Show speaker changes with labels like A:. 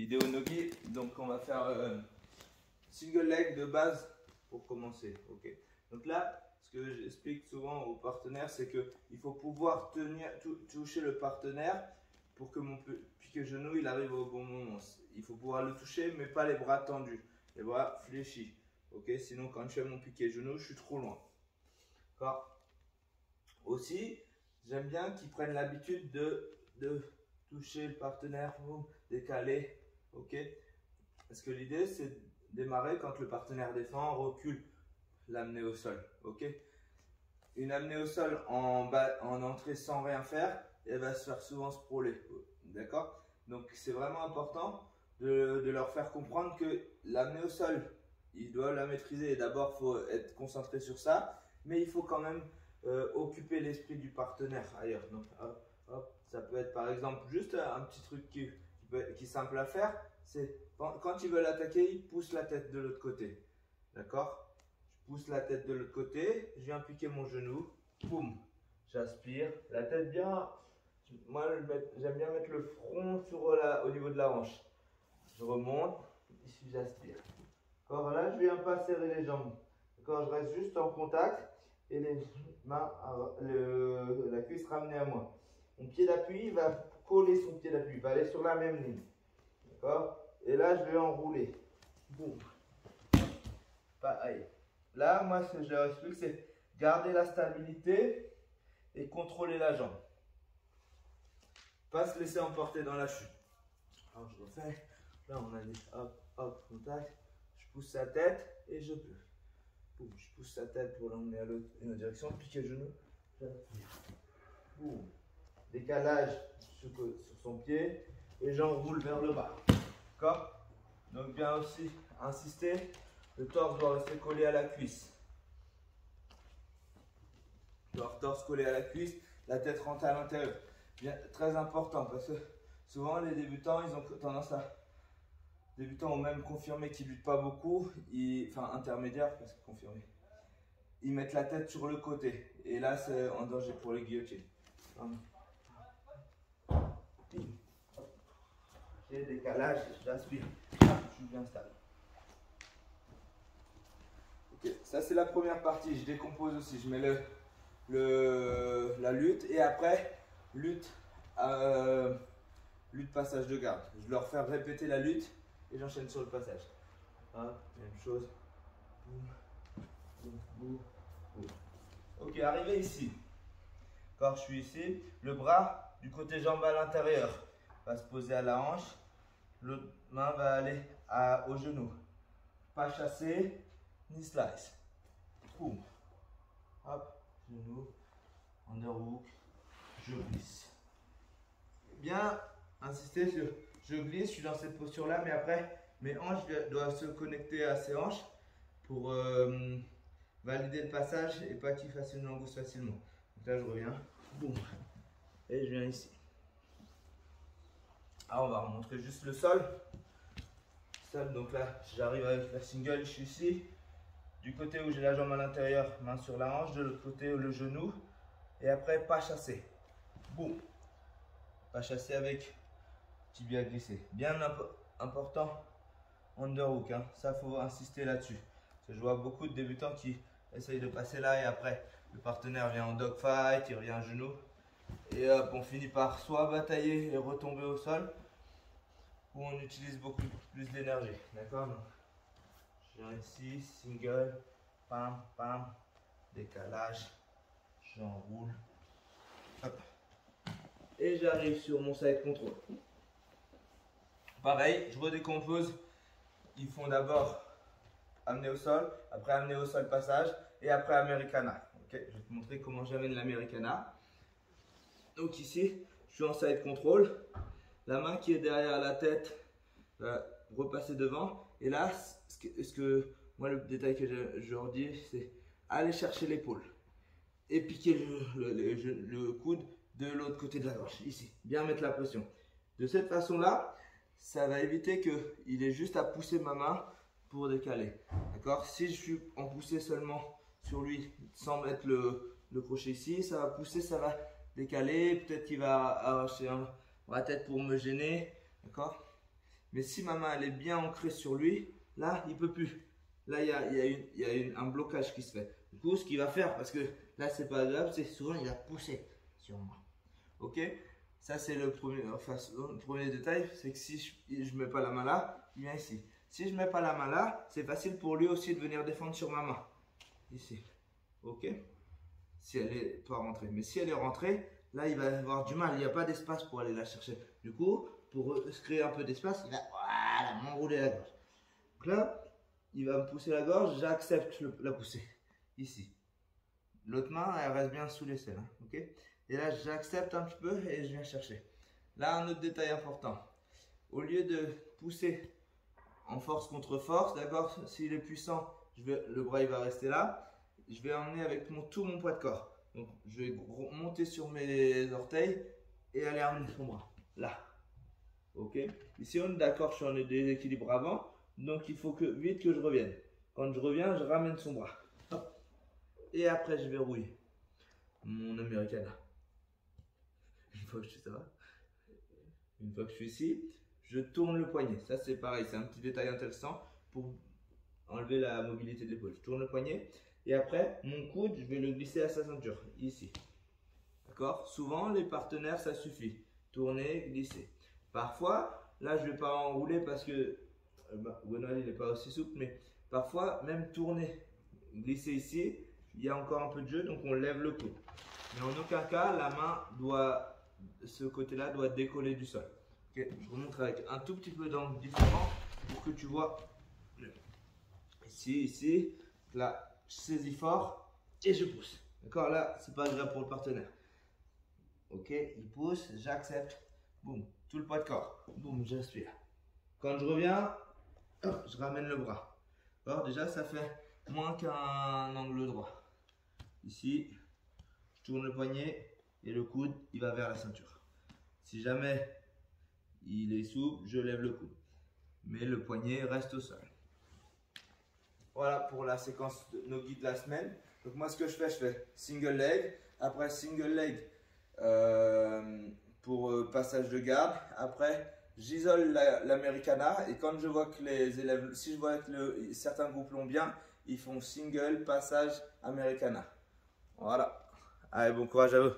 A: vidéo Nogi. Donc on va faire single leg de base pour commencer. Ok. Donc là, ce que j'explique souvent aux partenaires, c'est que il faut pouvoir toucher le partenaire pour que mon piqué genou il arrive au bon moment. Il faut pouvoir le toucher, mais pas les bras tendus, les bras fléchis. Ok. Sinon, quand je fais mon piqué genou, je suis trop loin. D'accord. Aussi, j'aime bien qu'ils prennent l'habitude de toucher le partenaire, décaler, ok. Parce que l'idée c'est de démarrer quand le partenaire défend, recule, l'amener au sol, ok. Une amenée au sol en entrée sans rien faire, elle va se faire souvent sprawler, d'accord. Donc c'est vraiment important de leur faire comprendre que l'amenée au sol, ils doivent la maîtriser. D'abord, il faut être concentré sur ça, mais il faut quand même occuper l'esprit du partenaire ailleurs. Donc, hop, ça peut être par exemple juste un petit truc qui est simple à faire, c'est quand ils veulent attaquer, ils poussent la tête de l'autre côté. D'accord? Je pousse la tête de l'autre côté, je viens piquer mon genou, boum, j'aspire, la tête bien. Moi, j'aime bien mettre le front sur au niveau de la hanche. Je remonte, ici j'aspire. D'accord, là je viens pas serrer les jambes. D'accord, je reste juste en contact et les mains, la cuisse ramenée à moi. Mon pied d'appui va coller son pied d'appui, va aller sur la même ligne. D'accord, et là je vais enrouler. Boum. Pareil. Là, moi ce que je leur explique, c'est garder la stabilité et contrôler la jambe. Pas se laisser emporter dans la chute. Alors je refais. Là on a dit hop, contact. Je pousse sa tête et je peux. Boum, je pousse sa tête pour l'emmener à l'autre direction. Piquer le genou. Boum. Décalage sur son pied et j'enroule vers le bas. D'accord? Donc bien aussi insister. Le torse doit rester collé à la cuisse. Le torse collé à la cuisse. La tête rentre à l'intérieur. Très important parce que souvent les débutants ils ont tendance à débutants ou même confirmés qui ne luttent pas beaucoup, enfin intermédiaires parce que confirmés, ils mettent la tête sur le côté et là c'est en danger pour les guillotines. J'ai décalage, j'aspire, je suis bien stable. Ok, ça c'est la première partie, je décompose aussi, je mets la lutte et après lutte passage de garde. Je leur fais répéter la lutte et j'enchaîne sur le passage. Même chose. Boum, boum, boum. Ok, arrivé ici. Quand je suis ici, le bras du côté jambe à l'intérieur va se poser à la hanche. L'autre main va aller au genou. Pas chasser ni slice. Boum. Hop, genou, underhook, je glisse. Bien insister sur je glisse, je suis dans cette posture là, mais après mes hanches doivent se connecter à ces hanches pour valider le passage et pas qu'il fasse une langouste facilement. Donc là je reviens, boum, et je viens ici. Alors on va remontrer juste le sol. Donc là j'arrive avec la single, je suis ici. Du côté où j'ai la jambe à l'intérieur, main sur la hanche, de l'autre côté le genou. Et après pas chasser. Boum. Pas chasser avec tibia glissé. Bien important, underhook. Hein. Ça, faut insister là-dessus. Je vois beaucoup de débutants qui essayent de passer là et après, le partenaire vient en dogfight, il revient à genoux. Et hop, on finit par soit batailler et retomber au sol, ou on utilise beaucoup plus d'énergie. D'accord? Je viens ici, single, pam, pam, décalage, j'enroule. Hop. Et j'arrive sur mon side control. Pareil, je redécompose. Ils font d'abord amener au sol, après amener au sol passage et après Americana. Ok, je vais te montrer comment j'amène l'Americana. Donc ici, je suis en side control. La main qui est derrière la tête va repasser devant. Et là, moi le détail que je leur dis, c'est aller chercher l'épaule et piquer le coude de l'autre côté de la gorge, ici, bien mettre la pression. De cette façon-là, ça va éviter qu'il ait juste à pousser ma main pour décaler. D'accord? Si je suis en poussée seulement sur lui, sans mettre le crochet ici, ça va pousser, ça va décaler, peut-être qu'il va arracher la tête pour me gêner. D'accord? Mais si ma main elle est bien ancrée sur lui, là, il ne peut plus. Là, il y a un blocage qui se fait. Du coup, ce qu'il va faire, parce que là, c'est pas agréable, c'est souvent il va pousser sur moi. Ok? Ça, c'est le premier détail, c'est que si je ne mets pas la main là, il vient ici. Si je ne mets pas la main là, c'est facile pour lui aussi de venir défendre sur ma main. Ici. Ok? Si elle n'est pas rentrée. Mais si elle est rentrée, là, il va avoir du mal. Il n'y a pas d'espace pour aller la chercher. Du coup, pour se créer un peu d'espace, il va voilà, m'enrouler la gorge. Donc là, il va me pousser la gorge, j'accepte la pousser. Ici. L'autre main, elle reste bien sous l'aisselle. Hein, ok? Et là, j'accepte un petit peu et je viens chercher. Là, un autre détail important. Au lieu de pousser en force contre force, d'accord? S'il est puissant, le bras il va rester là. Je vais emmener avec tout mon poids de corps. Donc, je vais monter sur mes orteils et aller emmener son bras. Là. Ok? Ici, on est d'accord, je suis en déséquilibre avant. Donc, il faut vite que je revienne. Quand je reviens, je ramène son bras. Hop. Et après, je vais rouiller mon Americana. Une fois que je suis ça, une fois que je suis ici, je tourne le poignet. Ça, c'est pareil, c'est un petit détail intéressant pour enlever la mobilité de l'épaule. Je tourne le poignet et après, mon coude, je vais le glisser à sa ceinture, ici. D'accord? Souvent, les partenaires, ça suffit. Tourner, glisser. Parfois, là, je ne vais pas enrouler parce que Benoît, il n'est pas aussi souple, mais parfois, même tourner, glisser ici, il y a encore un peu de jeu, donc on lève le coude. Mais en aucun cas, la main ce côté-là doit décoller du sol. Okay, je vous montre avec un tout petit peu d'angle différent pour que tu vois. Ici, là, je saisis fort et je pousse. D'accord, là, c'est pas agréable pour le partenaire. Ok, il pousse, j'accepte. Boum, tout le poids de corps. Boum, j'aspire. Quand je reviens, hop, je ramène le bras. Alors déjà, ça fait moins qu'un angle droit. Ici, je tourne le poignet et le coude, il va vers la ceinture. Si jamais il est souple, je lève le coude. Mais le poignet reste au sol. Voilà pour la séquence de nos guides de la semaine. Donc moi, ce que je fais single leg. Après, single leg pour passage de garde. Après, j'isole l'Americana. Et quand je vois que les élèves, si je vois que certains groupes l'ont bien, ils font single, passage, Americana. Voilà. Allez, bon courage à vous.